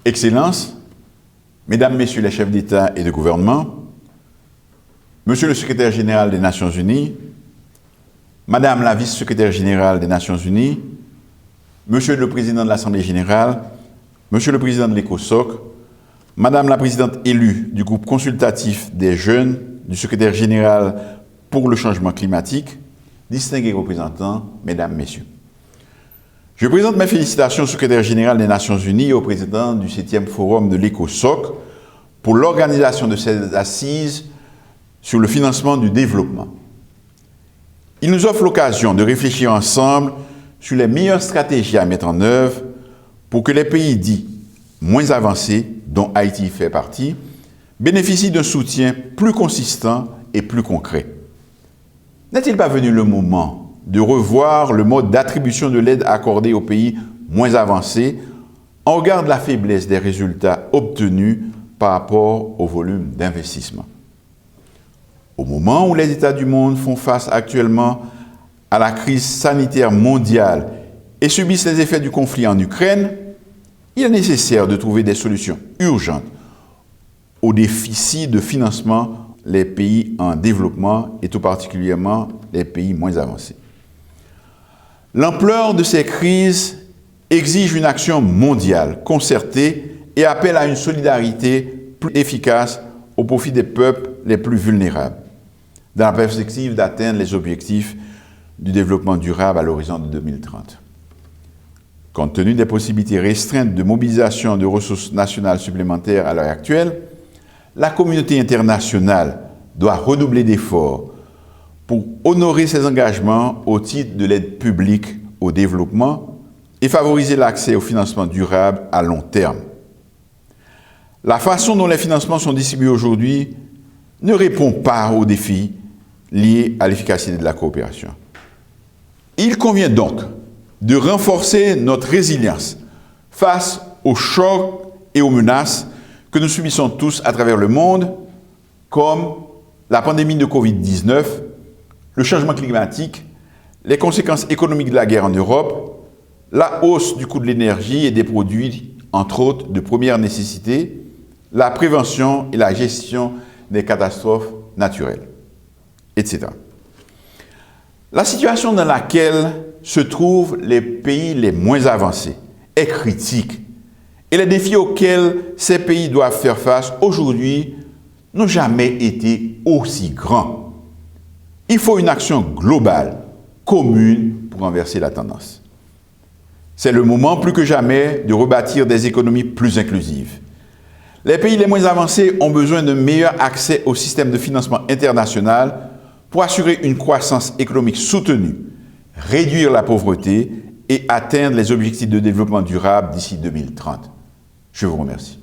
Excellences, Mesdames, Messieurs les chefs d'État et de gouvernement, Monsieur le secrétaire général des Nations Unies, Madame la vice-secrétaire générale des Nations Unies, Monsieur le président de l'Assemblée générale, Monsieur le président de l'ECOSOC, Madame la présidente élue du groupe consultatif des jeunes, du secrétaire général pour le changement climatique, distingués représentants, Mesdames, Messieurs. Je présente mes félicitations au secrétaire général des Nations Unies et au président du 7e forum de l'ECOSOC pour l'organisation de ces assises sur le financement du développement. Il nous offre l'occasion de réfléchir ensemble sur les meilleures stratégies à mettre en œuvre pour que les pays dits moins avancés, dont Haïti fait partie, bénéficient d'un soutien plus consistant et plus concret. N'est-il pas venu le moment de revoir le mode d'attribution de l'aide accordée aux pays moins avancés en regard de la faiblesse des résultats obtenus par rapport au volume d'investissement? Au moment où les États du monde font face actuellement à la crise sanitaire mondiale et subissent les effets du conflit en Ukraine, il est nécessaire de trouver des solutions urgentes au déficit de financement des pays en développement et tout particulièrement les pays moins avancés. L'ampleur de ces crises exige une action mondiale, concertée et appelle à une solidarité plus efficace au profit des peuples les plus vulnérables, dans la perspective d'atteindre les objectifs du développement durable à l'horizon de 2030. Compte tenu des possibilités restreintes de mobilisation de ressources nationales supplémentaires à l'heure actuelle, la communauté internationale doit redoubler d'efforts pour honorer ses engagements au titre de l'aide publique au développement et favoriser l'accès au financement durable à long terme. La façon dont les financements sont distribués aujourd'hui ne répond pas aux défis liés à l'efficacité de la coopération. Il convient donc de renforcer notre résilience face aux chocs et aux menaces que nous subissons tous à travers le monde, comme la pandémie de Covid-19, le changement climatique, les conséquences économiques de la guerre en Europe, la hausse du coût de l'énergie et des produits, entre autres, de première nécessité, la prévention et la gestion des catastrophes naturelles, etc. La situation dans laquelle se trouvent les pays les moins avancés est critique et les défis auxquels ces pays doivent faire face aujourd'hui n'ont jamais été aussi grands. Il faut une action globale, commune, pour renverser la tendance. C'est le moment plus que jamais de rebâtir des économies plus inclusives. Les pays les moins avancés ont besoin d'un meilleur accès au système de financement international pour assurer une croissance économique soutenue, réduire la pauvreté et atteindre les objectifs de développement durable d'ici 2030. Je vous remercie.